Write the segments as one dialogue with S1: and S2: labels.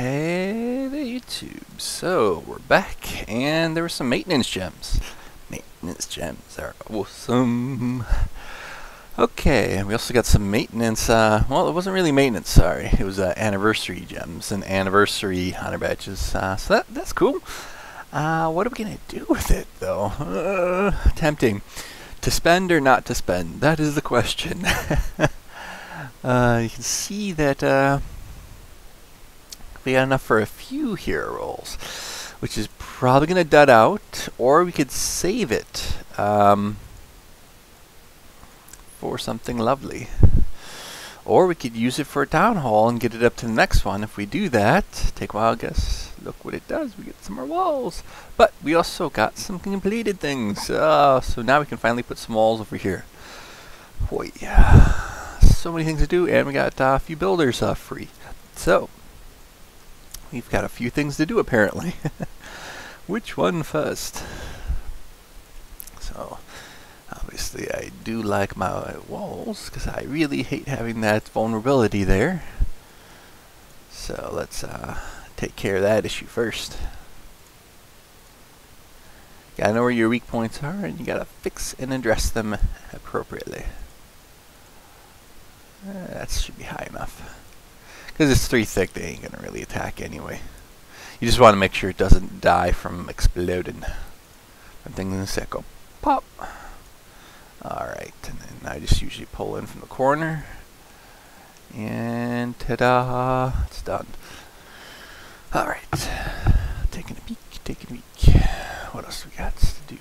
S1: Hey there, YouTube. So, we're back, and there were some maintenance gems. Maintenance gems are awesome. Okay, we also got some maintenance, well, it wasn't really maintenance, sorry. It was anniversary gems and anniversary honor badges. So that's cool. What are we going to do with it, though? Tempting. To spend or not to spend? That is the question. You can see that, we got enough for a few hero rolls, which is probably going to dud out, or we could save it for something lovely. Or we could use it for a town hall and get it up to the next one. If we do that, take a while, guess, look what it does, we get some more walls. But we also got some completed things, so now we can finally put some walls over here. Boy, so many things to do, and we got a few builders free. So, we've got a few things to do, apparently. Which one first? So, obviously I do like my walls, because I really hate having that vulnerability there. So, let's take care of that issue first. Gotta know where your weak points are, and you gotta fix and address them appropriately. That should be high enough. Because it's 3 thick, they ain't gonna really attack anyway. You just want to make sure it doesn't die from exploding. From things in the set go pop. Alright, and then I just usually pull in from the corner. And ta-da! It's done. Alright. Taking a peek, taking a peek. What else we got to do?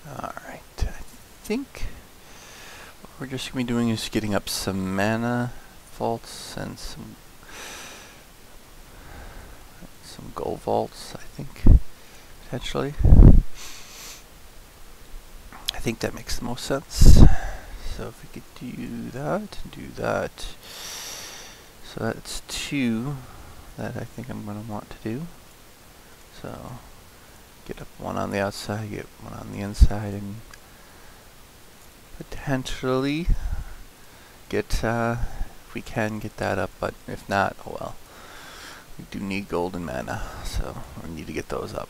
S1: Alright, I think we're just going to be doing is getting up some mana vaults and some gold vaults, I think, potentially. I think that makes the most sense. So if we could do that. So that's 2 that I think I'm going to want to do. So get up one on the outside, get one on the inside, and potentially get, if we can get that up, but if not, oh well. We do need golden mana, so we need to get those up.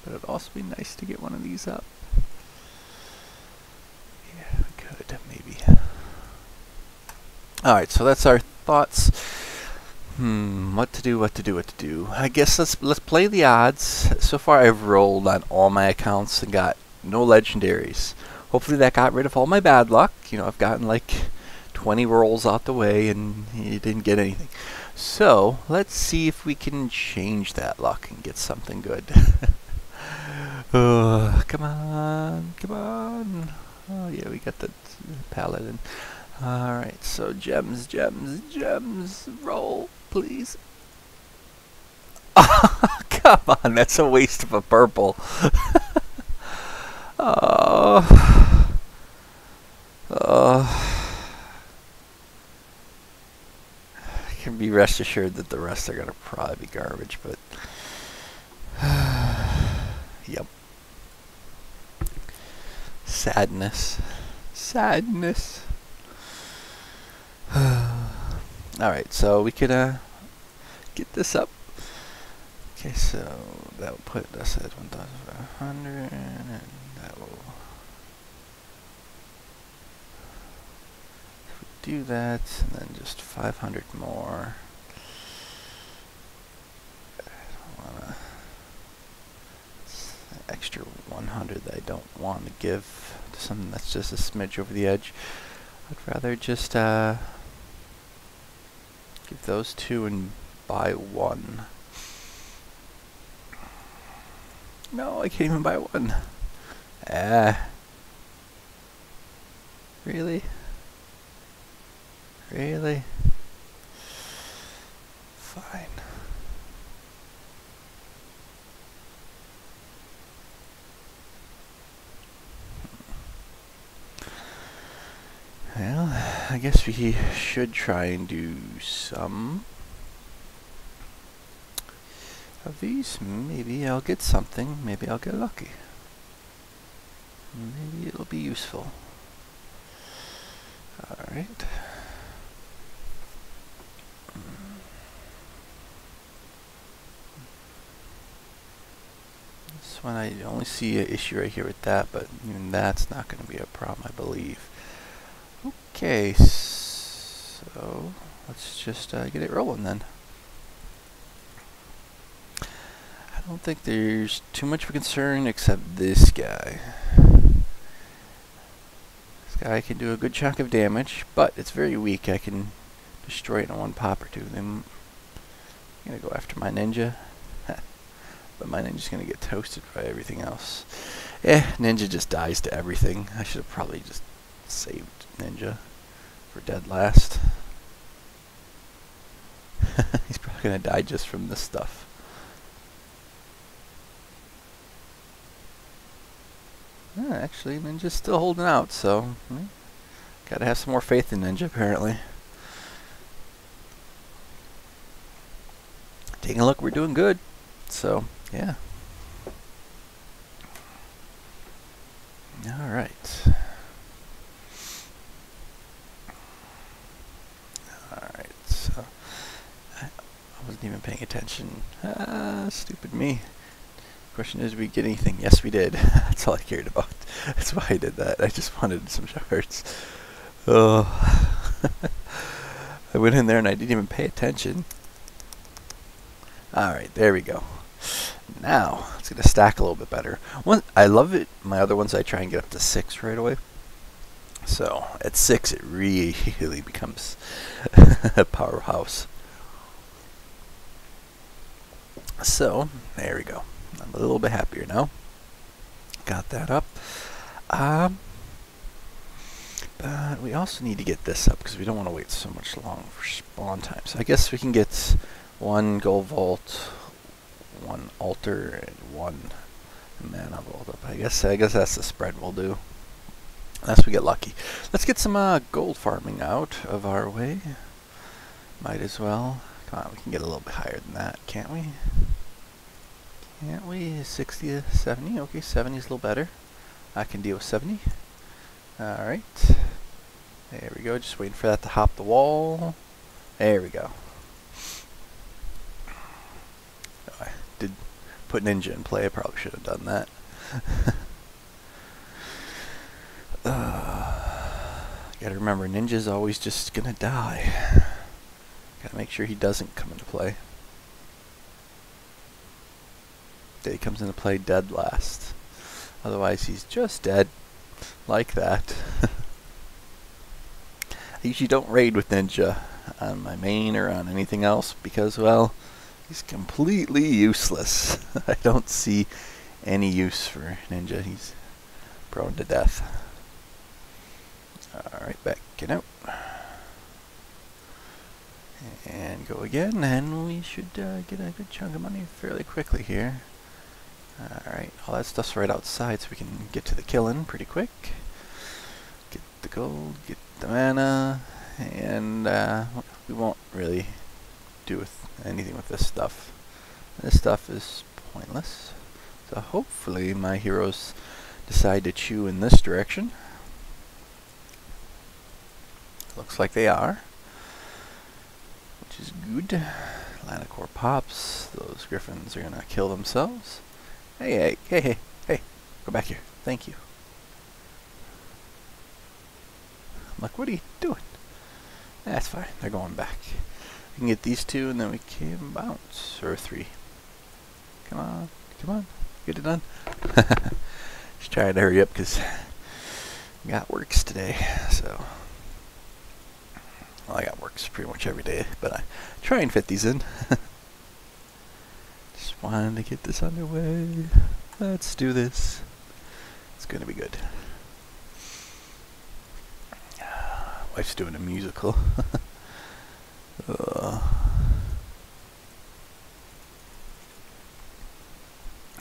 S1: But it'd also be nice to get one of these up. Yeah, we could, maybe. Alright, so that's our thoughts. What to do. I guess let's play the odds. So far I've rolled on all my accounts and got no legendaries. Hopefully that got rid of all my bad luck. You know, I've gotten like 20 rolls out the way and you didn't get anything. So, let's see if we can change that luck and get something good. Come on. Oh yeah, we got the paladin. Alright, so gems. Roll, please. Come on, that's a waste of a purple. I can be rest assured that the rest are gonna probably be garbage, but yep. Sadness. Alright, so we could get this up. Okay, so that will put us at 1,500, and that will, if we do that, and then just 500 more. I don't wanna, it's an extra 100 that I don't want to give to something that's just a smidge over the edge. I'd rather just give those 2 and buy 1. No, I can't even buy 1. Really? Fine. Well, I guess we should try and do some of these. Maybe I'll get something. Maybe I'll get lucky. Maybe it'll be useful. Alright. This one I only see an issue right here with that, but even that's not going to be a problem, I believe. Okay, so let's just get it rolling then. I don't think there's too much of a concern except this guy. This guy can do a good chunk of damage, but it's very weak. I can destroy it in one pop or two. Then I'm gonna go after my ninja, but my ninja's gonna get toasted by everything else. Ninja just dies to everything. I should have probably just saved ninja for dead last. He's probably gonna die just from this stuff. Actually, Ninja's still holding out, so gotta have some more faith in Ninja, apparently. Taking a look, we're doing good. So, yeah. Alright. Alright, so I wasn't even paying attention. Stupid me. Question is, we get anything? Yes, we did. That's all I cared about. That's why I did that. I just wanted some shards. Oh. I went in there and I didn't even pay attention. Alright, there we go. Now, it's going to stack a little bit better. I love it. My other ones I try and get up to 6 right away. So, at 6 it really becomes a powerhouse. So, there we go. I'm a little bit happier now. Got that up. But we also need to get this up because we don't want to wait so much long for spawn time. So I guess we can get 1 gold vault, 1 altar, and 1 mana vault up. I guess that's the spread we'll do. Unless we get lucky. Let's get some gold farming out of our way. Might as well. Come on, we can get a little bit higher than that, can't we? Can't we? 60 to 70? Okay, 70 is a little better. I can deal with 70. Alright. There we go. Just waiting for that to hop the wall. There we go. Oh, I did put Ninja in play. I probably should have done that. Gotta remember, Ninja's always just gonna die. Gotta make sure he doesn't come into play. That he comes into play dead last. Otherwise he's just dead. Like that. I usually don't raid with Ninja on my main or on anything else because, well, he's completely useless. I don't see any use for Ninja. He's prone to death. Alright, backing out. And go again, and we should get a good chunk of money fairly quickly here. Alright, all that stuff's right outside, so we can get to the killing pretty quick. Get the gold, get the mana, and we won't really do anything with this stuff. This stuff is pointless. So hopefully my heroes decide to chew in this direction. Looks like they are, which is good. Lanacore pops. Those griffins are gonna kill themselves. Hey, go back here. Thank you. I'm like, what are you doing? That's fine. They're going back. We can get these 2, and then we can bounce. Or 3. Come on. Come on. Get it done. Just trying to hurry up because we got works today. So, well, I got works pretty much every day, but I try and fit these in. Just wanted to get this underway. Let's do this. It's gonna be good. Wife's doing a musical.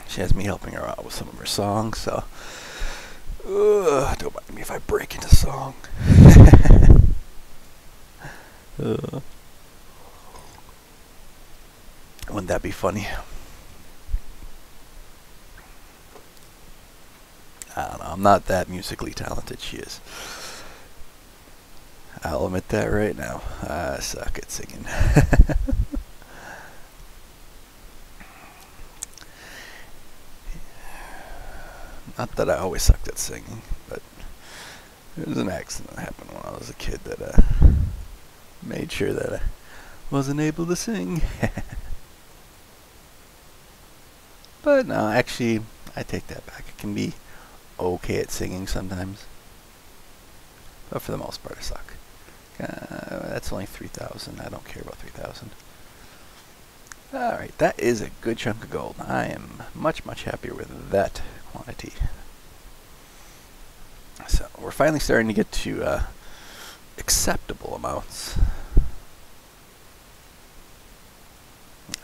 S1: She has me helping her out with some of her songs, so don't mind me if I break into song. Wouldn't that be funny? I don't know, I'm not that musically talented. She is. I'll admit that right now. I suck at singing. Not that I always sucked at singing, but there was an accident that happened when I was a kid that made sure that I wasn't able to sing. But no, actually, I take that back. I can be okay at singing sometimes. But for the most part, I suck. That's only 3,000. I don't care about 3,000. Alright, that is a good chunk of gold. I am much, much happier with that quantity. So, we're finally starting to get to acceptable amounts.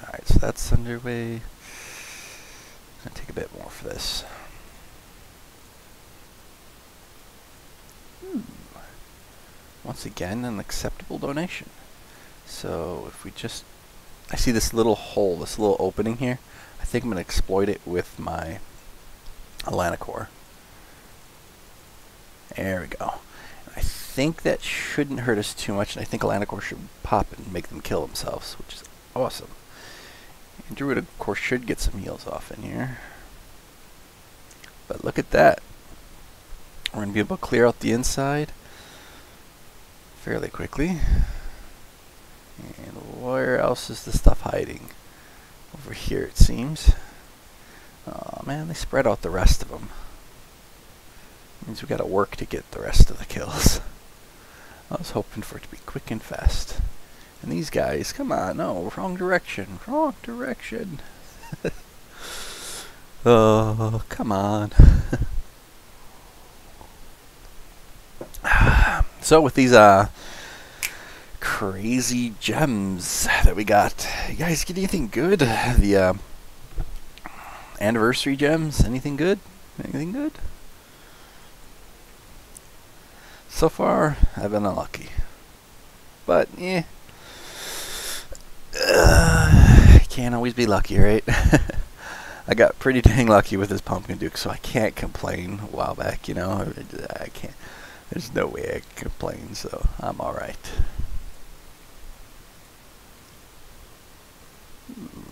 S1: Alright, so that's underway. I'm going to take a bit more for this. Once again, an acceptable donation. So if we just, I see this little hole, this little opening here. I think I'm going to exploit it with my Alana core. There we go. I think that shouldn't hurt us too much, and I think Alana core should pop and make them kill themselves, which is awesome. And Druid, of course, should get some heals off in here. But look at that. We're going to be able to clear out the inside fairly quickly. And where else is the stuff hiding? Over here, it seems. Oh man, they spread out the rest of them. Means we got to work to get the rest of the kills. I was hoping for it to be quick and fast. And these guys, come on, no, wrong direction, wrong direction. Oh, come on. So with these crazy gems that we got, you guys get anything good? The anniversary gems, anything good? Anything good? So far, I've been unlucky. But, yeah. Can't always be lucky, right? I got pretty dang lucky with this Pumpkin Duke, so I can't complain a while back, you know? I can't. There's no way I can complain, so I'm alright.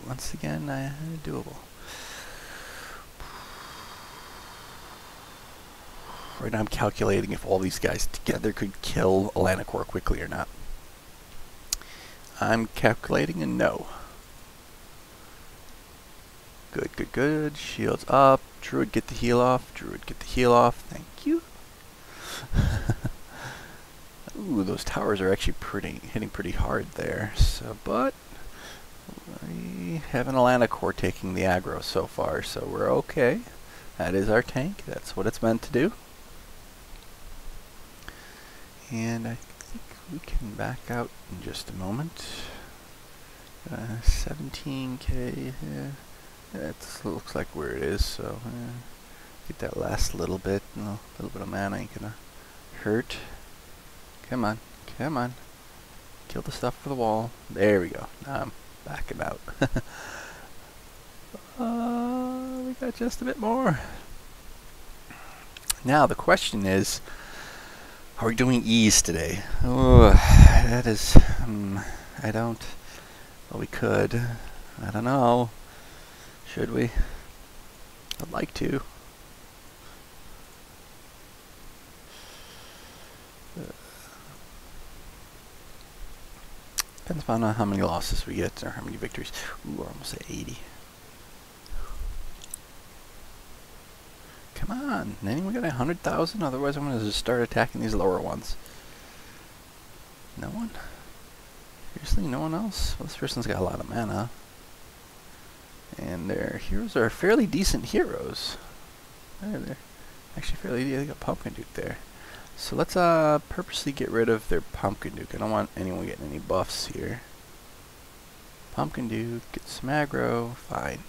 S1: Once again, doable. Right now I'm calculating if all these guys together could kill Alana core quickly or not. I'm calculating a no. Good, good, good. Shields up. Druid, get the heal off. Druid, get the heal off. Thank you. Ooh, those towers are actually hitting pretty hard there. So, but we have an Alana core taking the aggro so far, so we're okay. That is our tank. That's what it's meant to do. And I think we can back out in just a moment. 17k. Yeah, that looks like where it is. So get that last little bit. A little bit of mana ain't gonna hurt. Come on, come on. Kill the stuff for the wall. There we go. Now I'm backing out. We got just a bit more. Now the question is, are we doing ease today? Oh, that is, I don't, well, we could. I don't know. Should we? I'd like to. Depends upon how many losses we get or how many victories. Ooh, we're almost at 80. Come on, anyone got 100,000? Otherwise I'm going to just start attacking these lower ones. No one? Seriously, no one else? Well, this person's got a lot of mana. And their heroes are fairly decent heroes. They're actually fairly decent. They got Pumpkin Duke there. So let's purposely get rid of their Pumpkin Duke. I don't want anyone getting any buffs here. Pumpkin Duke, get some aggro, fine.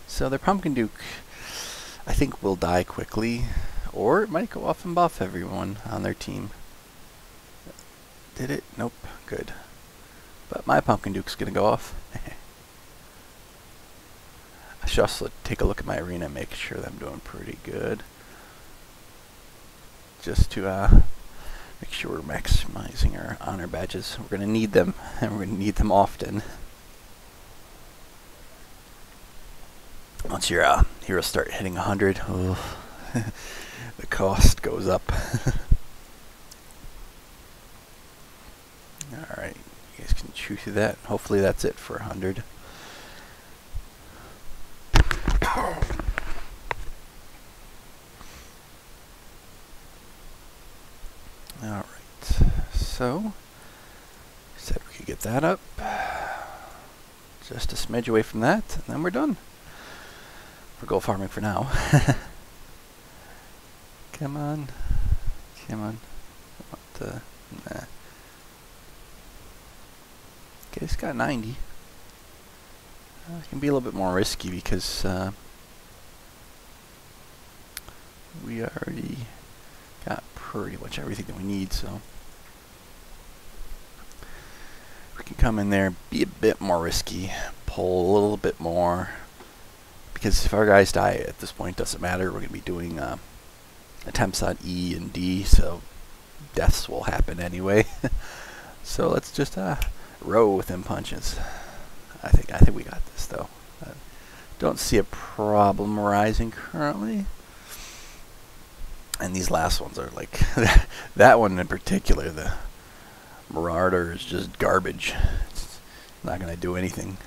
S1: So their Pumpkin Duke, I think, will die quickly, or it might go off and buff everyone on their team. Did it? Nope. Good. But my Pumpkin Duke's gonna go off. should also take a look at my arena and make sure that I'm doing pretty good. Just to make sure we're maximizing our honor badges. We're going to need them, and we're going to need them often. Once your heroes start hitting 100, oh, the cost goes up. Alright, you guys can chew through that. Hopefully that's it for 100. Alright, so said we could get that up. Just a smidge away from that, and then we're done. For gold farming for now. Come on. Come on. Nah. Okay, it's got 90. It can be a little bit more risky because we already got pretty much everything that we need, so we can come in there, be a bit more risky, pull a little bit more, because if our guys die at this point, it doesn't matter. We're going to be doing attempts on E and D, so deaths will happen anyway. So let's just row with them punches. I think we got this though. Don't see a problem arising currently. And these last ones are like that one in particular, the Marauder is just garbage. It's not going to do anything.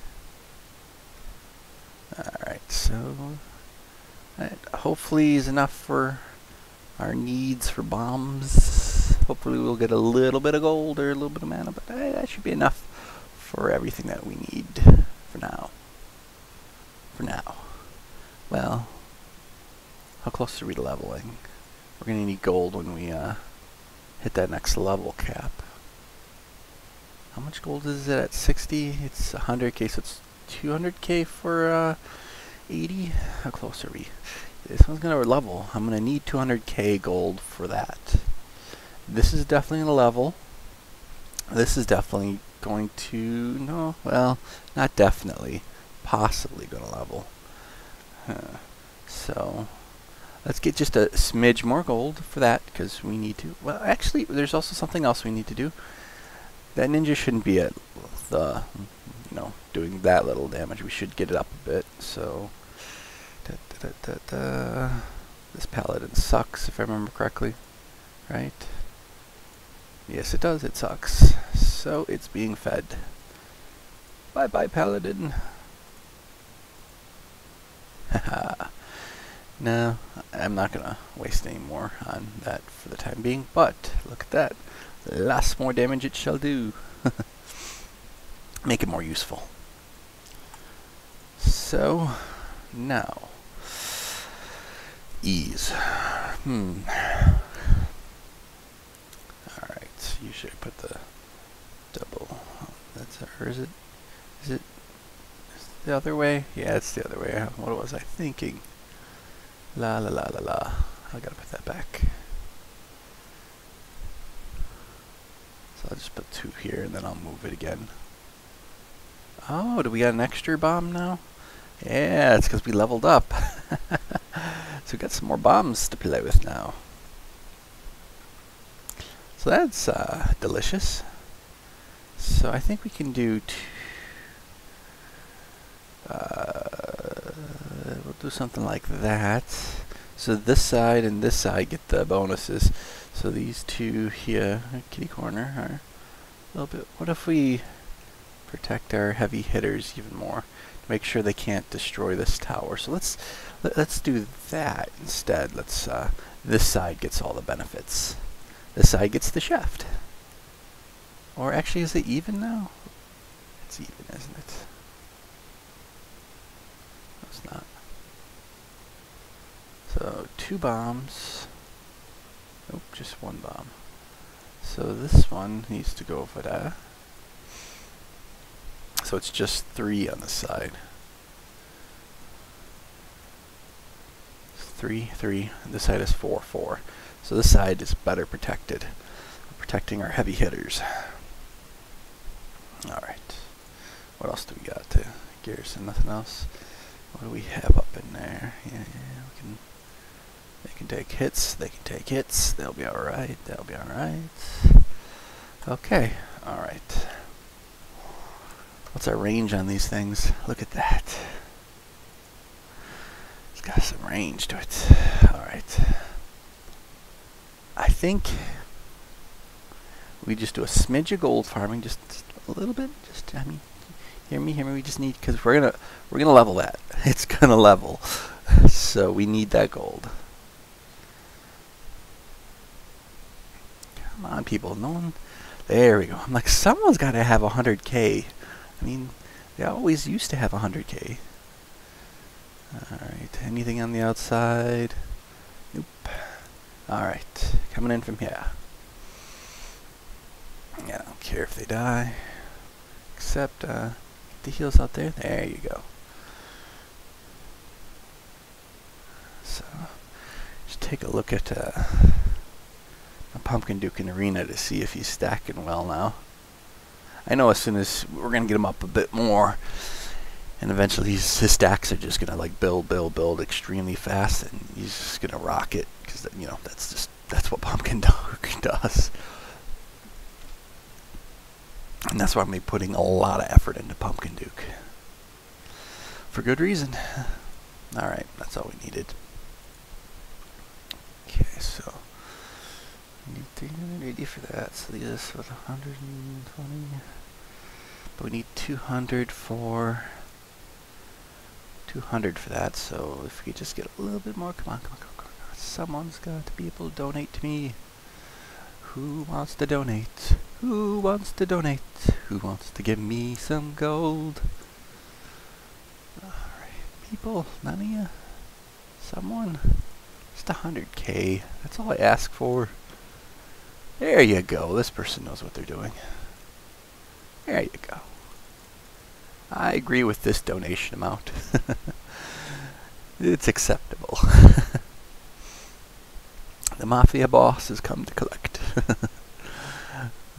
S1: Alright, so that hopefully is enough for our needs for bombs. Hopefully we'll get a little bit of gold or a little bit of mana, but that should be enough for everything that we need for now. For now. Well, how close are we to leveling? We're going to need gold when we hit that next level cap. How much gold is it at 60? It's 100k, so it's 200k for 80. How close are we? This one's going to level. I'm going to need 200k gold for that. This is definitely going to level. This is definitely going to... No, well, not definitely. Possibly going to level. So, let's get just a smidge more gold for that, because we need to... Well, actually, there's also something else we need to do. That ninja shouldn't be at the... You know, doing that little damage. We should get it up a bit, so... This paladin sucks, if I remember correctly. Right? Yes, it does. It sucks. So, it's being fed. Bye-bye, paladin. Haha. No, I'm not going to waste any more on that for the time being, but look at that. Lots more damage it shall do. Make it more useful. So, now, ease. Alright, usually I put the double. That's or is it the other way? Yeah, it's the other way. What was I thinking? La la la la la. I gotta put that back. So I'll just put 2 here and then I'll move it again. Oh, do we got an extra bomb now? Yeah, it's because we leveled up. So we got some more bombs to play with now. So that's delicious. So I think we can do we'll do something like that. So this side and this side get the bonuses. So these two here, kitty corner, are a little bit. What if we protect our heavy hitters even more to make sure they can't destroy this tower? So let's do that instead. Let's this side gets all the benefits. This side gets the shaft. Or actually, is it even now? It's even, isn't it? No, it's not. So 2 bombs. Nope, just 1 bomb. So this one needs to go over there. So it's just 3 on the side. 3, 3. And this side is 4, 4. So this side is better protected. We're protecting our heavy hitters. Alright. What else do we got to garrison? Nothing else? What do we have up in there? Yeah, we can. They can take hits. They can take hits. They'll be all right. They'll be all right. Okay. All right. What's our range on these things? Look at that. It's got some range to it. All right. I think we just do a smidge of gold farming, just a little bit. Just, I mean, hear me. We just need, because we're gonna level that. It's gonna level, so we need that gold. Come on, people. No one. There we go. I'm like, someone's got to have 100K. I mean, they always used to have 100K. Alright, anything on the outside? Nope. Alright, coming in from here. Yeah, I don't care if they die. Except, get the heals out there. There you go. So, just take a look at a Pumpkin Duke in Arena to see if he's stacking well now. I know as soon as we're going to get him up a bit more, and eventually his stacks are just going to like build extremely fast, and he's just going to rock it, because, you know, that's what Pumpkin Duke does. And that's why I'm putting a lot of effort into Pumpkin Duke. For good reason. Alright, that's all we needed. Okay, so we need 380 for that, so this was 120. But we need 200 for that, so if we could just get a little bit more, come on. Someone's got to be able to donate to me. Who wants to donate? Who wants to donate? Who wants to give me some gold? Alright, people, none of you? Someone? Just 100K, that's all I ask for. There you go, this person knows what they're doing. There you go. I agree with this donation amount. It's acceptable. The Mafia boss has come to collect.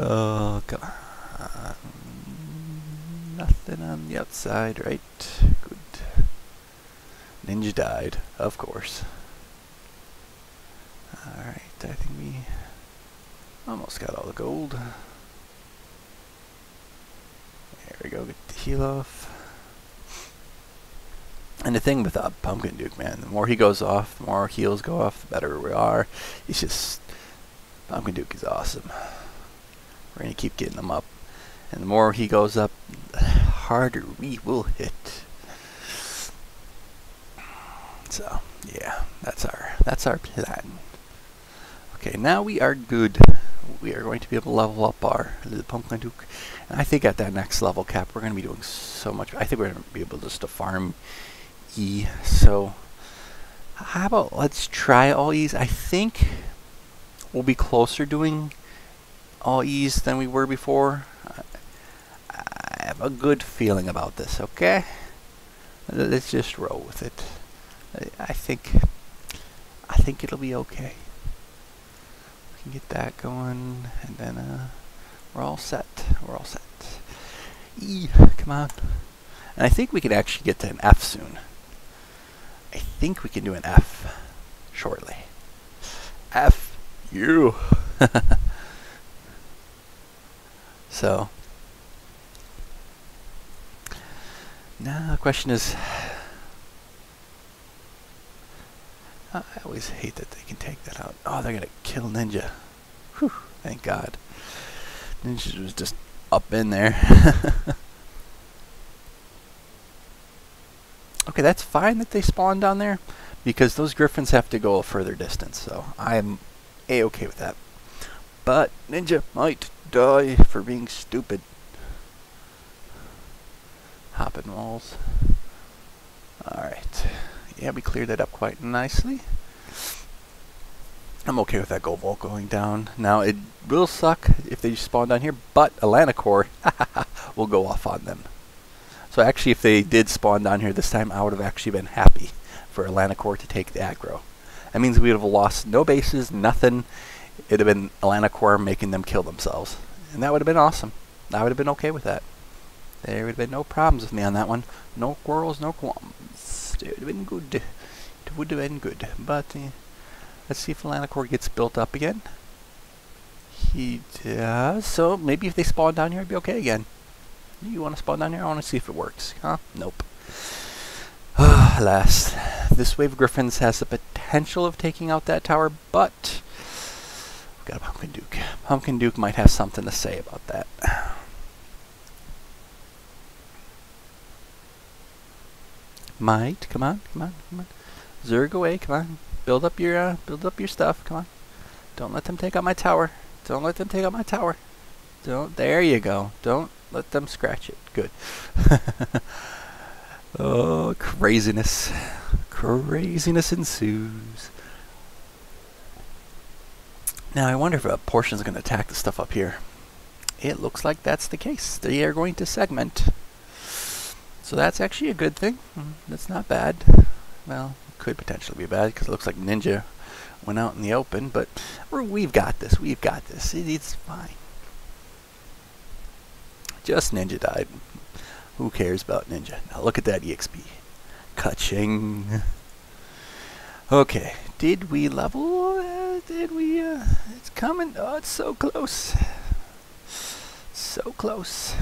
S1: Oh, come on. Nothing on the outside, right? Good. Ninja died, of course. Alright, I think we almost got all the gold. There we go, get the heal off. And the thing with Pumpkin Duke, man, the more he goes off, the more heals go off, the better we are. He's just, Pumpkin Duke is awesome. We're going to keep getting him up. And the more he goes up, the harder we will hit. So, yeah, that's our plan. Okay, now we are good. We are going to be able to level up our Pumpkin Duke. And I think at that next level cap, we're going to be doing so much. I think we're going to be able just to farm E. So, how about let's try all E's? I think we'll be closer doing all E's than we were before. I have a good feeling about this, okay? Let's just roll with it. I think it'll be okay. We can get that going, and then we're all set. We're all set. E, come on. And I think we could actually get to an F soon. I think we can do an F shortly. F you. So now the question is, I always hate that they can take that out. Oh, they're gonna kill Ninja. Whew, thank God. Ninja was just up in there. Okay, that's fine that they spawn down there, because those griffins have to go a further distance, so I'm a-okay with that. But Ninja might die for being stupid. Hopping walls. Alright. Yeah, we cleared that up quite nicely. I'm okay with that gold vault going down. Now, it will suck if they spawn down here, but Atlanticor will go off on them. So actually, if they did spawn down here this time, I would have actually been happy for Atlanticor to take the aggro. That means we would have lost no bases, nothing. It would have been Atlanticor making them kill themselves. And that would have been awesome. I would have been okay with that. There would have been no problems with me on that one. No quarrels, no qualms. It would have been good. It would have been good. But let's see if Lanacore gets built up again. He does. So maybe if they spawn down here, it'd be okay again. You want to spawn down here? I want to see if it works. Huh? Nope. Alas, this wave of Griffins has the potential of taking out that tower, but we've got a Pumpkin Duke. Pumpkin Duke might have something to say about that. Might, come on. Zerg away, come on. Build up your stuff, come on. Don't let them take out my tower. There you go. Don't let them scratch it. Good. Oh, craziness. Craziness ensues. Now, I wonder if a portion is going to attack the stuff up here. It looks like that's the case. They are going to segment. So that's actually a good thing. That's not bad. Well, it could potentially be bad because it looks like Ninja went out in the open, but we've got this. It's fine. Just Ninja died. Who cares about Ninja? Now look at that EXP. Ka-ching. Okay, did we level? It's coming. Oh, it's so close. So close.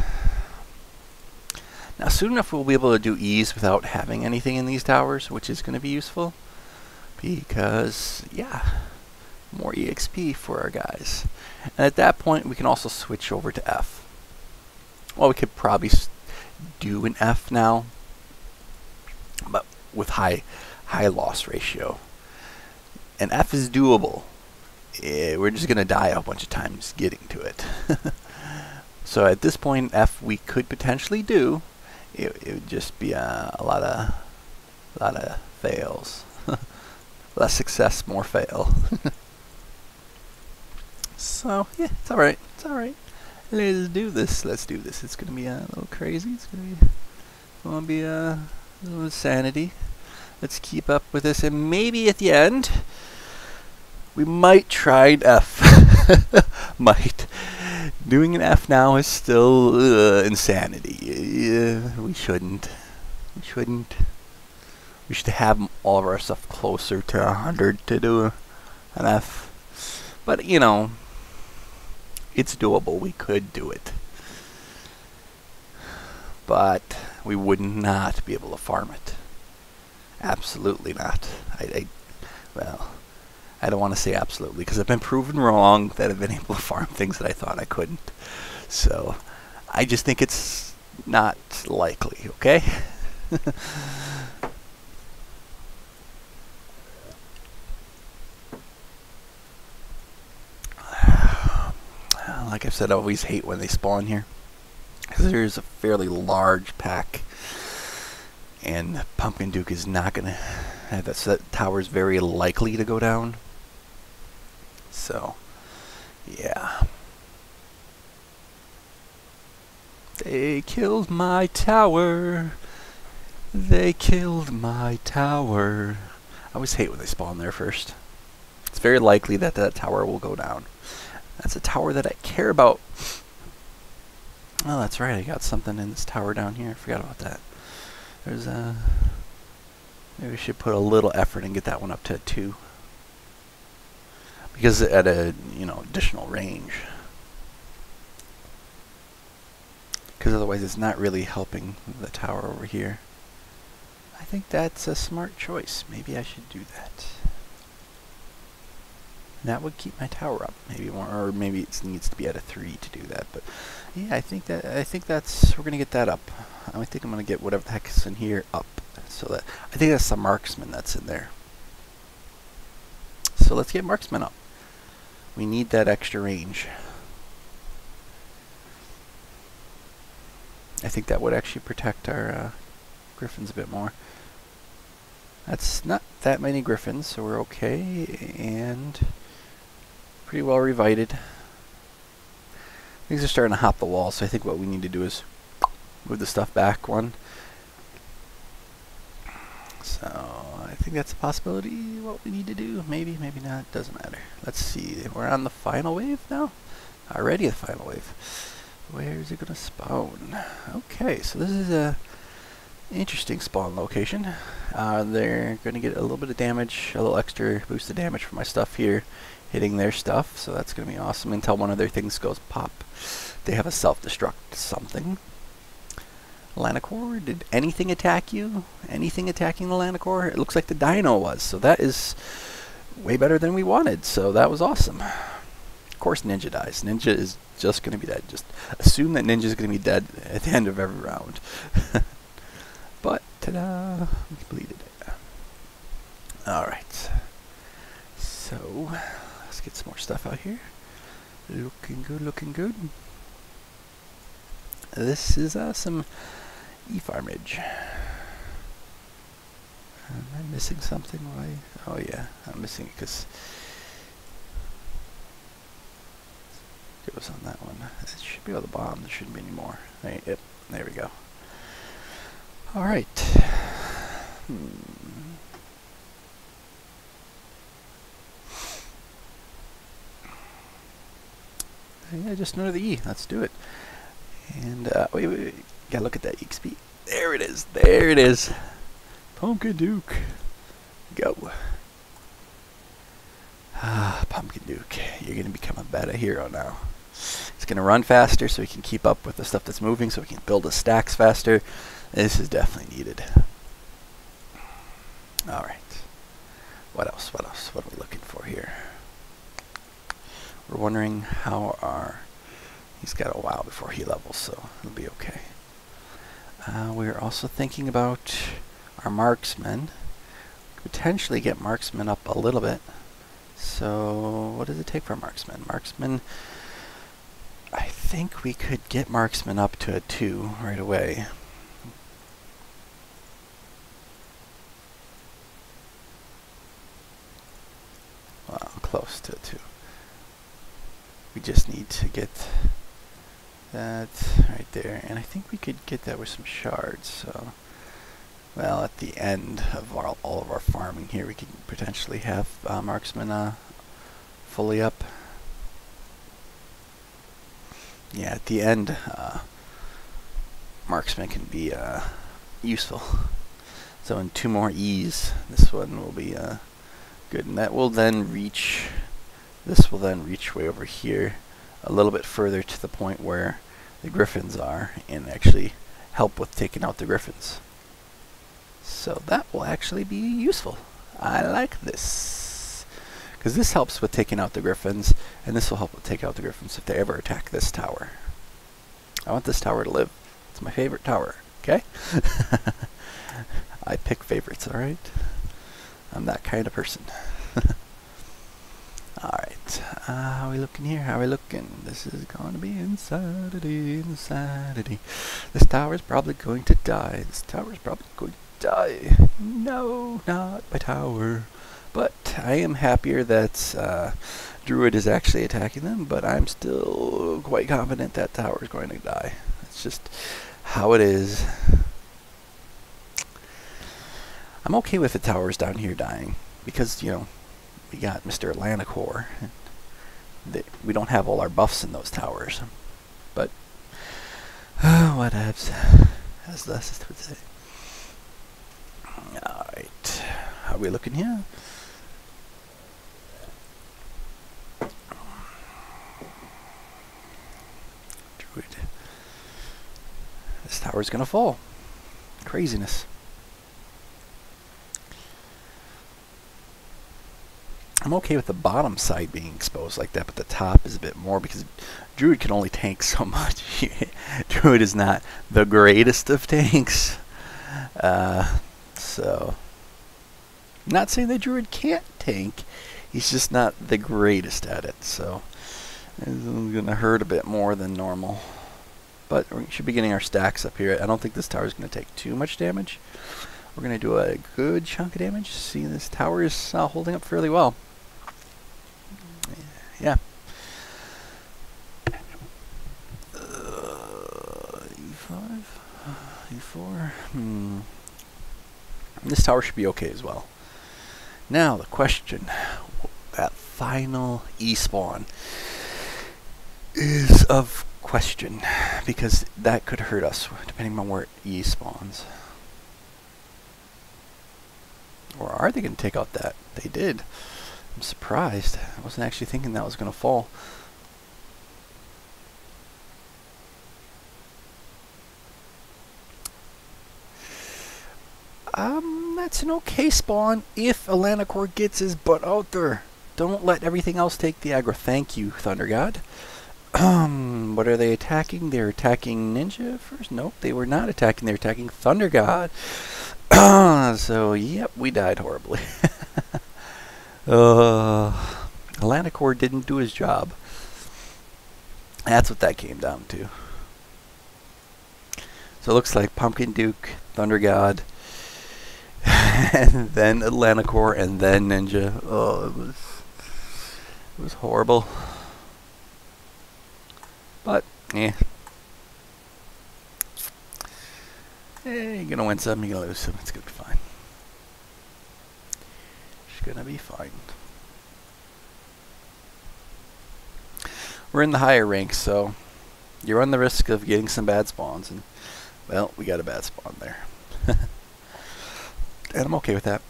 S1: Now soon enough we'll be able to do ease without having anything in these towers, which is going to be useful. Because, yeah, more EXP for our guys. And at that point we can also switch over to F. Well, we could probably do an F now, but with high loss ratio. And F is doable. We're just going to die a bunch of times getting to it. So at this point, F we could potentially do. It would just be a lot of fails. Less success, more fail. So yeah, it's all right. Let's do this. It's gonna be a little crazy. It's gonna be a little insanity. Let's keep up with this, and maybe at the end we might try an F. Might. Doing an F now is still insanity. We shouldn't. We should have all of our stuff closer to 100 to do an F. But, you know, it's doable. We could do it. But we would not be able to farm it. Absolutely not. Well, I don't want to say absolutely, because I've been proven wrong that I've been able to farm things that I thought I couldn't. So, I just think it's not likely, okay? Like I said, I always hate when they spawn here, because there's a fairly large pack, and Pumpkin Duke is not going to have that. So that tower is very likely to go down. So, yeah. They killed my tower. I always hate when they spawn there first. It's very likely that that tower will go down. That's a tower that I care about. Oh, that's right. I got something in this tower down here. I forgot about that. There's a... Maybe we should put a little effort and get that one up to 2. Because at a, additional range. Because otherwise it's not really helping the tower over here. I think that's a smart choice. Maybe I should do that. That would keep my tower up, maybe more, or maybe it needs to be at a 3 to do that. But yeah, I think that's we're gonna get that up. I think I'm gonna get whatever the heck is in here up. So that I think that's the marksman that's in there. So let's get marksman up. We need that extra range. I think that would actually protect our griffins a bit more. That's not that many griffins, so we're okay, and pretty well revited. Things are starting to hop the wall, so I think what we need to do is move the stuff back one. So I think that's a possibility, what we need to do. Maybe, maybe not, doesn't matter. Let's see, we're on the final wave now? Already the final wave. Where is it going to spawn? Okay, so this is a Interesting spawn location. They're going to get a little bit of damage, a little extra boost of damage from my stuff here, hitting their stuff, so that's going to be awesome until one of their things goes pop. They have a self-destruct something. Lanacore, did anything attack you? Anything attacking the Lanacore? It looks like the Dino was, so that is way better than we wanted, so that was awesome. Of course Ninja dies. Ninja is just going to be dead. Just assume that Ninja is going to be dead at the end of every round. But, ta-da, we completed it. Alright. So, let's get some more stuff out here. Looking good, looking good. This is some e-farmage. Am I missing something? Why? Oh yeah, I'm missing it because it was on that one. It should be on the bottom. There shouldn't be any more. Right, yep, there we go. All right. Yeah, just another E. Let's do it. And wait. Gotta look at that EXP. There it is. There it is. Pumpkin Duke. Go. Ah, Pumpkin Duke. You're gonna become a better hero now. He's gonna run faster so he can keep up with the stuff that's moving, so he can build his stacks faster. This is definitely needed. Alright. What else? What else? What are we looking for here? We're wondering how our... He's got a while before he levels, so it'll be okay. We're also thinking about our marksmen. Potentially get marksmen up a little bit. So, what does it take for marksmen? Marksmen... I think we could get marksmen up to a 2 right away. Well, close to 2. We just need to get that right there, and I think we could get that with some shards. So, well, at the end of all of our farming here, we could potentially have marksmen fully up. Yeah, at the end, marksman can be useful. So in 2 more E's, this one will be good, and that will then reach. This will then reach way over here, a little bit further to the point where the griffins are, and actually help with taking out the griffins. So that will actually be useful. I like this, because this helps with taking out the griffins, and this will help with taking out the griffins if they ever attack this tower. I want this tower to live. It's my favorite tower, okay? I pick favorites, alright? I'm that kind of person. Alright, how are we looking here? How are we looking? This is going to be insanity. This tower is probably going to die. This tower is probably going to die. No, not my tower. But I am happier that Druid is actually attacking them, but I'm still quite confident that tower is going to die. It's just how it is. I'm okay with the towers down here dying, because, you know, we got Mr. Lanacore. We don't have all our buffs in those towers. But, whatevs, as the assist would say. Alright, how are we looking here? Druid. This tower's gonna fall. Craziness. I'm okay with the bottom side being exposed like that, but the top is a bit more because Druid can only tank so much. Druid is not the greatest of tanks. So, I'm not saying that Druid can't tank. He's just not the greatest at it. So, it's going to hurt a bit more than normal. But we should be getting our stacks up here. I don't think this tower is going to take too much damage. We're going to do a good chunk of damage. See, this tower is holding up fairly well. Yeah. E5? E4? This tower should be okay as well. Now the question, that final E-spawn is of question, because that could hurt us depending on where E spawns. Or are they going to take out that? They did. I'm surprised. I wasn't actually thinking that was going to fall. That's an okay spawn if Atlanticor gets his butt out there. Don't let everything else take the aggro. Thank you, Thunder God. What are they attacking? They're attacking Ninja first? Nope, they were not attacking. They're attacking Thunder God. So, yep, we died horribly. Atlanticor didn't do his job. That's what that came down to. So it looks like Pumpkin Duke, Thunder God, and then Atlanticor, and then Ninja. Oh, it was horrible. But, yeah. You're gonna win some, you're gonna lose some. It's gonna be fine. It's gonna be fine. We're in the higher ranks, so you run the risk of getting some bad spawns, and well, we got a bad spawn there. And I'm okay with that.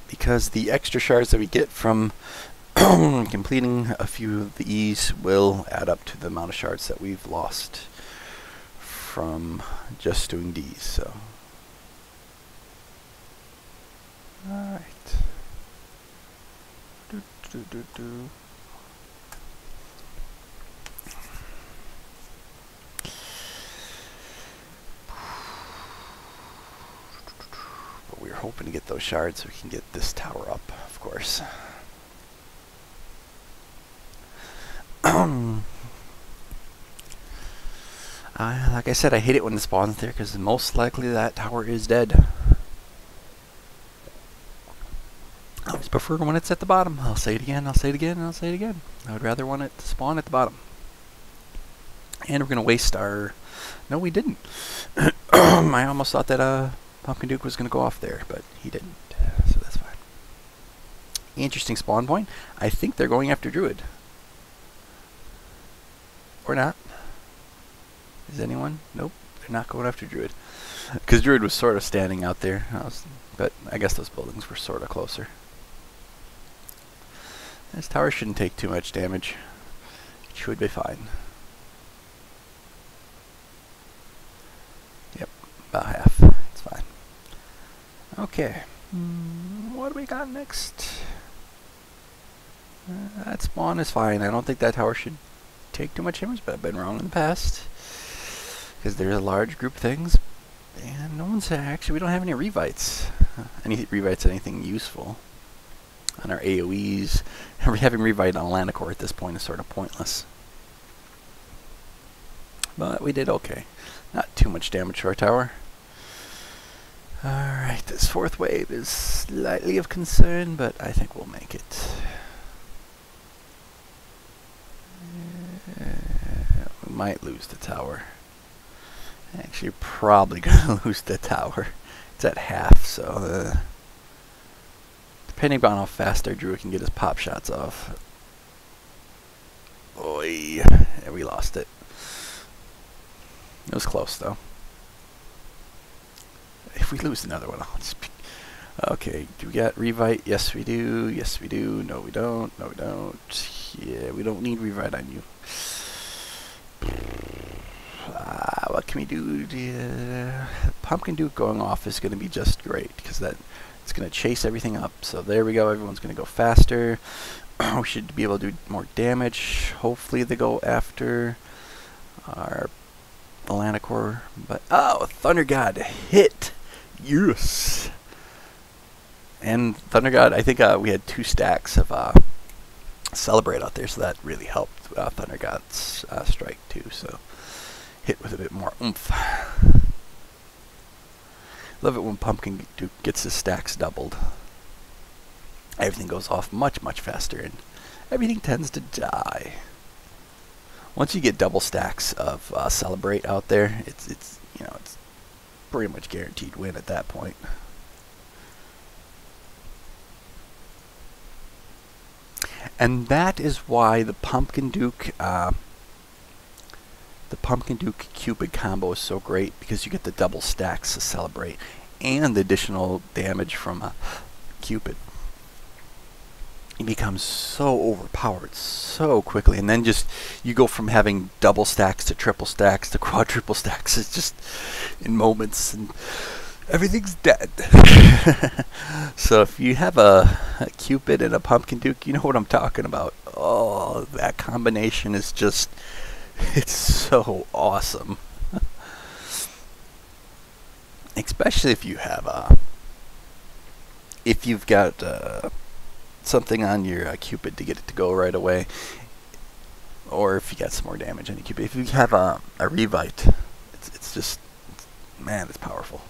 S1: Because the extra shards that we get from completing a few of these will add up to the amount of shards that we've lost from just doing these, so. Alright. But we're hoping to get those shards so we can get this tower up, of course. Like I said, I hate it when it spawns there because most likely that tower is dead. I always prefer when it's at the bottom. I'll say it again, I'll say it again, and I'll say it again. I would rather want it to spawn at the bottom. And we're going to waste our... No, we didn't. I almost thought that Pumpkin Duke was going to go off there, but he didn't. So that's fine. Interesting spawn point. I think they're going after Druid. Or not. Is anyone? Nope. They're not going after Druid. Because Druid was sort of standing out there. But I guess those buildings were sort of closer. This tower shouldn't take too much damage. It should be fine. Yep. About half. It's fine. Okay. What do we got next? That spawn is fine. I don't think that tower should take too much damage, but I've been wrong in the past. Because there's a large group of things, and no one's actually, we don't have any revites. Any revites, anything useful on our AoEs. Having revite on Atlanticor at this point is sort of pointless. But we did okay. Not too much damage to our tower. Alright, this fourth wave is slightly of concern, but I think we'll make it. We might lose the tower. Actually, probably gonna lose the tower. It's at half, so depending on how fast our Druid can get his pop shots off. Oy, yeah, we lost it. It was close though. If we lose another one, I'll just. Okay, do we get revite? Yes, we do. Yes, we do. No, we don't. No, we don't. Yeah, we don't need revite on you. What can we do? Pumpkin Duke going off is going to be just great because that it's going to chase everything up. So there we go. Everyone's going to go faster. We should be able to do more damage. Hopefully they go after our Atlanticor. But oh, Thunder God hit! Yes. And Thunder God, I think we had 2 stacks of Celebrate out there, so that really helped Thunder God's strike too. So. Hit with a bit more oomph. Love it when Pumpkin Duke gets his stacks doubled. Everything goes off much, much faster, and everything tends to die. Once you get double stacks of Celebrate out there, it's you know, it's pretty much guaranteed win at that point. And that is why the Pumpkin Duke Cupid combo is so great, because you get the double stacks to Celebrate and the additional damage from a Cupid, it becomes so overpowered so quickly. And then just you go from having double stacks to triple stacks to quadruple stacks. It's just in moments, and everything's dead. So if you have a Cupid and a Pumpkin Duke, you know what I'm talking about. Oh, that combination is just, it's so awesome. Especially if you have if you've got something on your Cupid to get it to go right away, or if you got some more damage on your Cupid. If you have a Revite, it's just, man, it's powerful.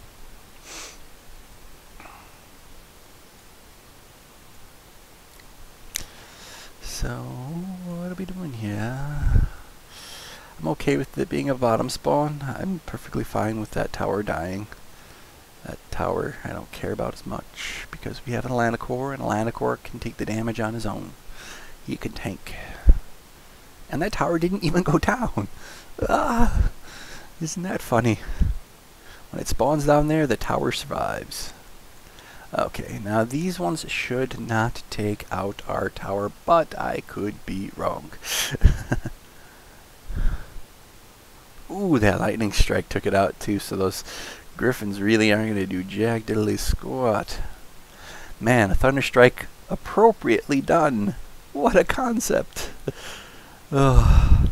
S1: So what are we doing here? I'm okay with it being a bottom spawn. I'm perfectly fine with that tower dying. That tower I don't care about as much, because we have an Atlanticor, and Atlanticor can take the damage on his own. He can tank. And that tower didn't even go down. Ah, isn't that funny? When it spawns down there, the tower survives. Okay, now these ones should not take out our tower, but I could be wrong. Ooh, that lightning strike took it out too, so those Griffins really aren't going to do jack diddly squat. Man, a thunder strike appropriately done. What a concept. Ugh.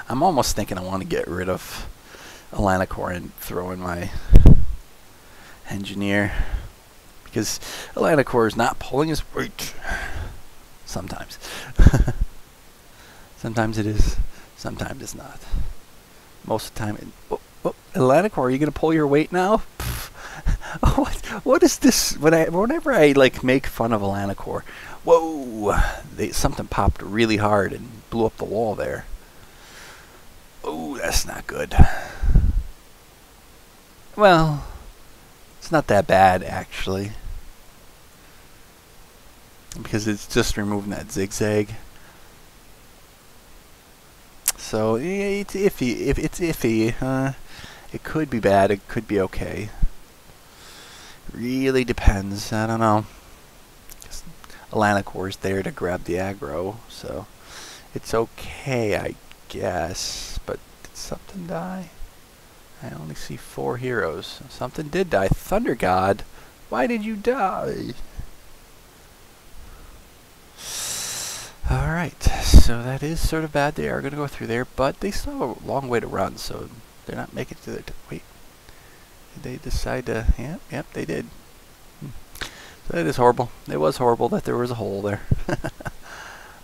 S1: I'm almost thinking I want to get rid of Atlanticor and throw in my engineer, because Atlanticor is not pulling his weight. Sometimes. Sometimes it is. Sometimes it's not. Most of the time, Atlanticor, are you gonna pull your weight now? What is this? Whenever I like make fun of Atlanticor, whoa! Something popped really hard and blew up the wall there. Oh, that's not good. Well, it's not that bad actually, because it's just removing that zigzag. So it's iffy. If it's iffy, it could be bad. It could be okay. Really depends. I don't know. Atlanticor's there to grab the aggro, so it's okay, I guess. But did something die? I only see 4 heroes. Something did die. Thunder God, why did you die? Alright, so that is sort of bad. They are going to go through there, but they still have a long way to run, so they're not making it to the... Wait. Did they decide to... Yep, they did. So that is horrible. It was horrible that there was a hole there.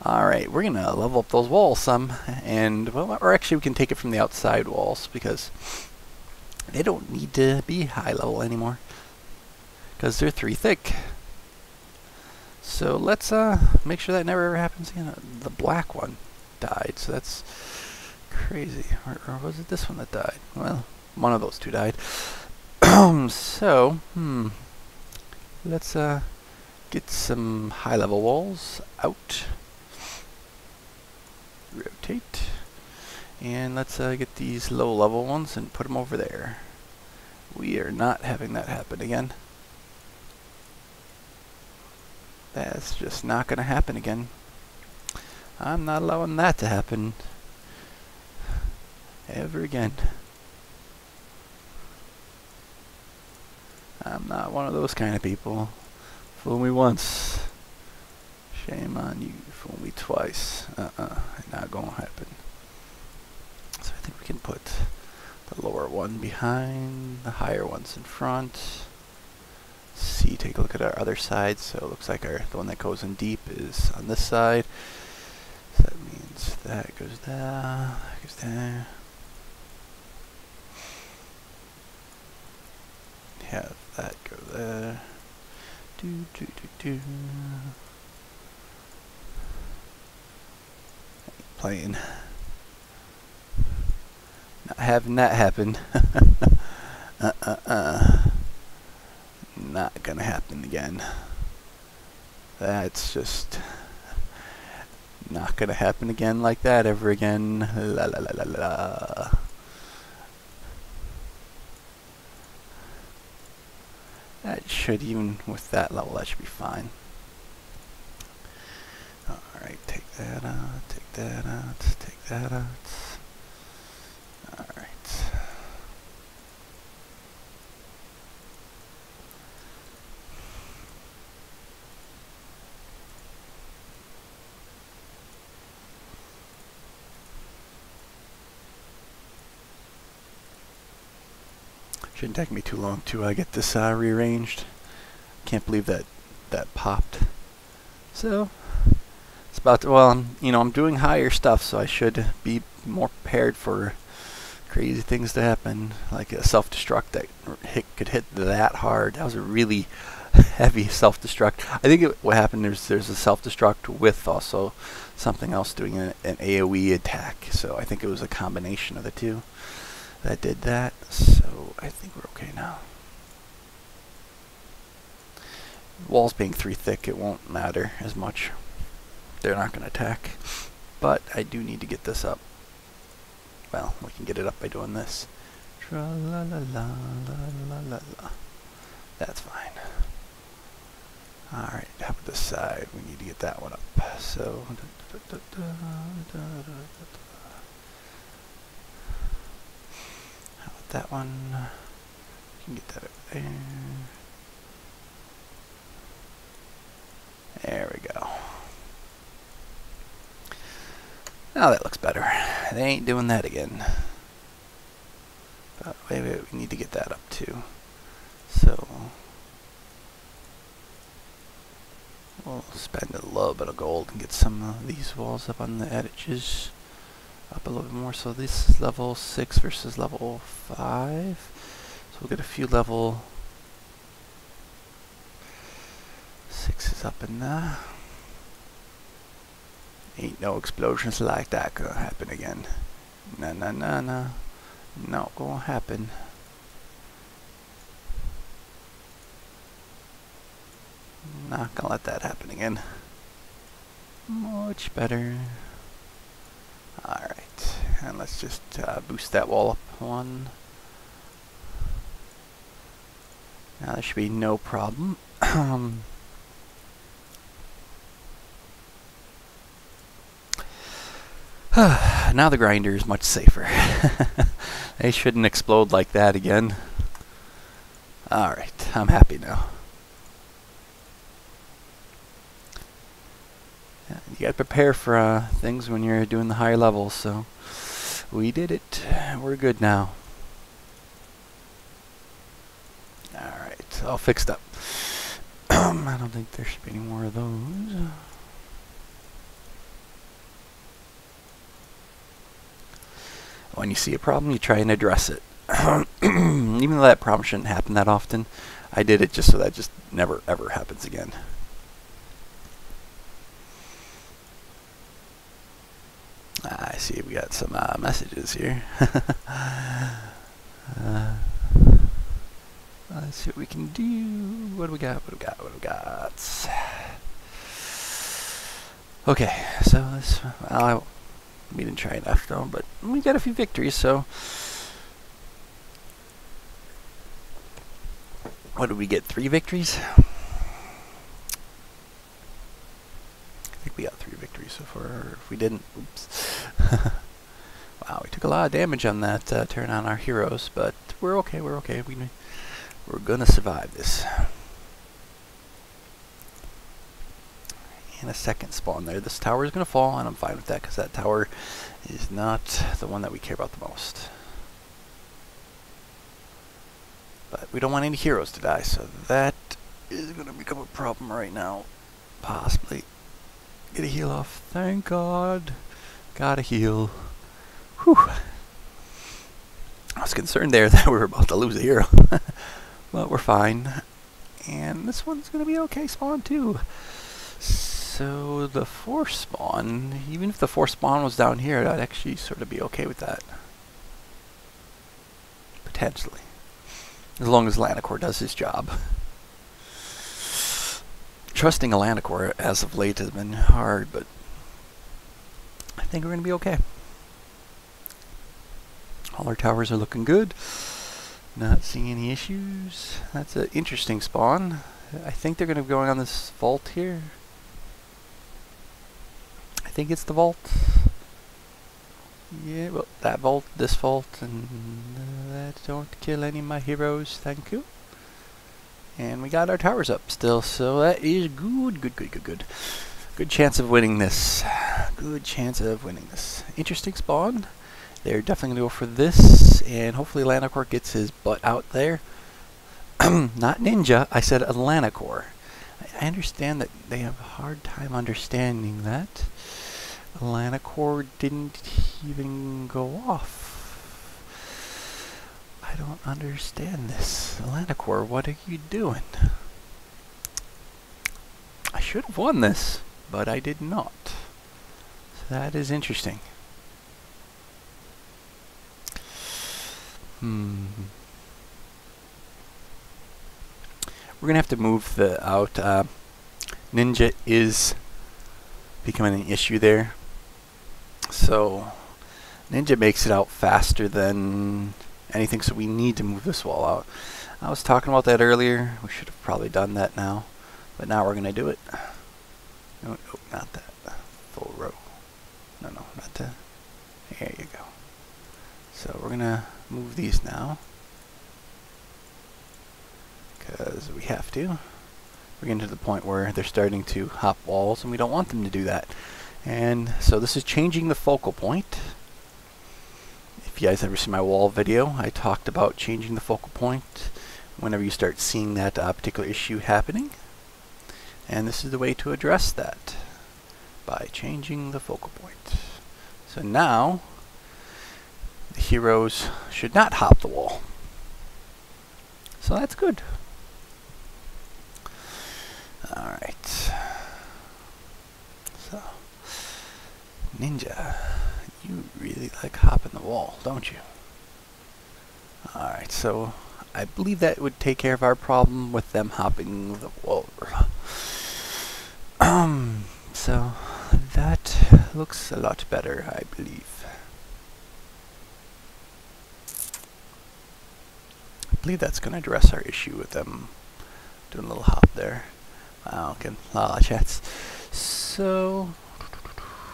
S1: Alright, we're going to level up those walls some, and, well, or actually we can take it from the outside walls, because they don't need to be high level anymore, because they're 3 thick. So let's make sure that never ever happens again. The black one died, so that's crazy. Or was it this one that died? Well, one of those 2 died. So, let's get some high level walls out. Rotate. And let's get these low level ones and put them over there. We are not having that happen again. That's just not going to happen again. I'm not allowing that to happen ever again. I'm not one of those kind of people. Fool me once, shame on you. Fool me twice. Not going to happen. So I think we can put the lower one behind, the higher ones in front. See, take a look at our other side. So it looks like the one that goes in deep is on this side. So that means that goes there, that goes there. Have that go there. Playing. Not having that happen. Not gonna happen again. That's just not gonna happen again like that ever again. La la la la la. That should, even with that level, that should be fine. Alright, take that out, take that out, take that out. Alright. Shouldn't take me too long to get this rearranged. Can't believe that popped. So it's about to, well, you know, I'm doing higher stuff, so I should be more prepared for crazy things to happen, like a self-destruct that could hit that hard. That was a really heavy self-destruct. I think what happened, there's a self-destruct with also something else doing an AoE attack. So I think it was a combination of the two that did that. So I think we're okay now. Walls being 3 thick, it won't matter as much. They're not going to attack. But I do need to get this up. Well, we can get it up by doing this. Tra-la-la-la-la-la-la. That's fine. Alright, how about this side? We need to get that one up. So, how about that one? We can get that over there. There we go. Now that looks better. They ain't doing that again. But wait, we need to get that up too. So we'll spend a little bit of gold and get some of these walls up on the edges up a little bit more. So this is level 6 versus level 5. So we'll get a few level 6s up in there. Ain't no explosions like that gonna happen again. No, no, no, no. Not gonna happen. Not gonna let that happen again. Much better. Alright, and let's just boost that wall up one. Now there should be no problem. Now the grinder is much safer. They shouldn't explode like that again. Alright, I'm happy now. Yeah, you gotta prepare for things when you're doing the higher levels, so we did it. We're good now. Alright, all fixed up. I don't think there should be any more of those. When you see a problem, you try and address it. Even though that problem shouldn't happen that often, I did it just so that just never ever happens again. I see we got some messages here. Let's see what we can do. What do we got? What do we got? What do we got? Okay, so this, well, we didn't try enough though, but we got a few victories, so. What did we get? 3 victories? I think we got 3 victories so far. If we didn't, oops. Wow, we took a lot of damage on that turn on our heroes, but we're okay, we're okay. We're gonna survive this. And a second spawn there. This tower is gonna fall, and I'm fine with that because that tower is not the one that we care about the most. But we don't want any heroes to die, so that is gonna become a problem right now. Possibly. Get a heal off. Thank God. Gotta heal. Whew. I was concerned there that we were about to lose a hero. But we're fine. And this one's gonna be okay spawn too. So the 4 spawn, even if the 4 spawn was down here, I'd actually sort of be okay with that. Potentially. As long as Lanacore does his job. Trusting a Lanacore as of late has been hard, but I think we're going to be okay. All our towers are looking good. Not seeing any issues. That's an interesting spawn. I think they're going to be going on this vault here. I think it's the vault. Yeah, well, that vault, this vault, and that don't kill any of my heroes, thank you. And we got our towers up still, so that is good. Good chance of winning this. Good chance of winning this. Interesting spawn. They're definitely going to go for this, and hopefully Lanacor gets his butt out there. Not Ninja, I said Lanacor. I understand that they have a hard time understanding that. Lanacor didn't even go off. I don't understand this. Lanacor, what are you doing? I should have won this, but I did not. So that is interesting. We're gonna have to move the out. Ninja is becoming an issue there, so Ninja makes it out faster than anything. So we need to move this wall out. I was talking about that earlier. We should have probably done that now, but now we're gonna do it. No, not that full row. No, not that. There you go. So we're gonna move these now, because we have to. We're getting to the point where they're starting to hop walls, and we don't want them to do that. And so this is changing the focal point. If you guys ever see my wall video, I talked about changing the focal point whenever you start seeing that particular issue happening. And this is the way to address that, by changing the focal point. So now the heroes should not hop the wall. So that's good. Alright. So, Ninja, you really like hopping the wall, don't you? Alright, so I believe that would take care of our problem with them hopping the wall. So that looks a lot better, I believe. I believe that's going to address our issue with them doing a little hop there. Wow, getting a lot of chats. So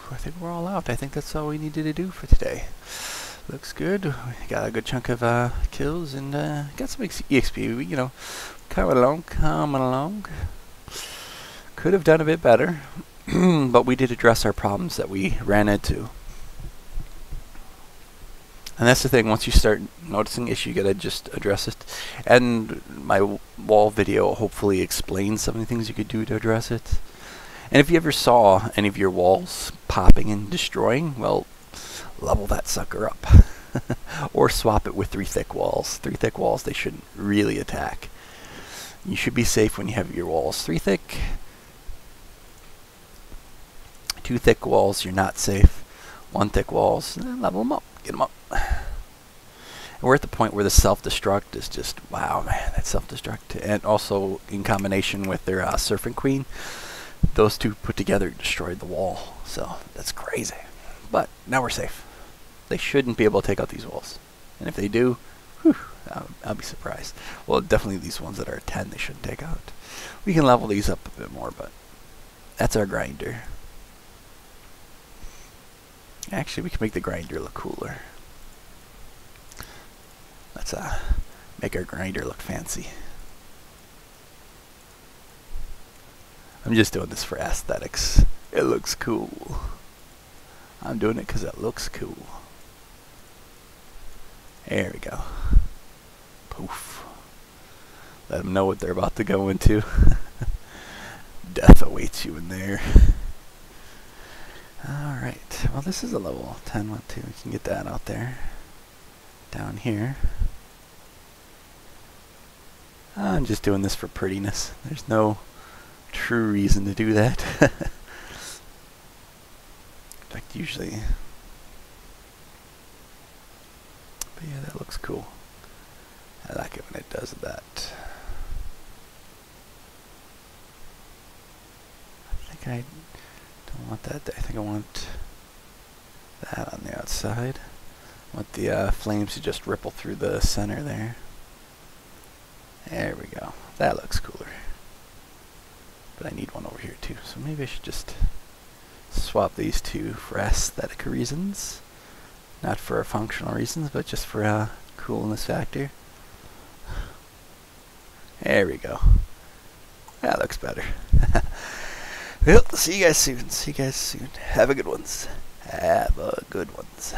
S1: I think we're all out. I think that's all we needed to do for today. Looks good. We got a good chunk of kills, and got some EXP. We, you know, coming along. Could have done a bit better, but we did address our problems that we ran into. And that's the thing, once you start noticing issue, you gotta just address it. And my wall video hopefully explains some of the things you could do to address it. And if you ever saw any of your walls popping and destroying, well, level that sucker up. Or swap it with 3 thick walls. 3 thick walls, they shouldn't really attack. You should be safe when you have your walls 3 thick. 2 thick walls, you're not safe. 1 thick walls, level them up, get them up. And we're at the point where the self-destruct is just, wow, man, that self-destruct. And also in combination with their Surfing Queen, those two put together destroyed the wall. So that's crazy. But now we're safe. They shouldn't be able to take out these walls. And if they do, whew, I'll be surprised. Well, definitely these ones that are 10 they shouldn't take out. We can level these up a bit more, but that's our grinder. Actually, we can make the grinder look cooler. Let's make our grinder look fancy. I'm just doing this for aesthetics. It looks cool. I'm doing it because it looks cool. There we go. Poof. Let them know what they're about to go into. Death awaits you in there. Alright, well this is a level 10 one too. We can get that out there. Down here. I'm just doing this for prettiness. There's no true reason to do that. In fact, usually. But yeah, that looks cool. I like it when it does that. I think I don't want that. I think I want that on the outside. I want the flames to just ripple through the center there. There we go. That looks cooler. But I need one over here too, so maybe I should just swap these two for aesthetic reasons. Not for functional reasons, but just for coolness factor. There we go. That looks better. Well, see you guys soon. See you guys soon. Have a good ones. Have a good ones.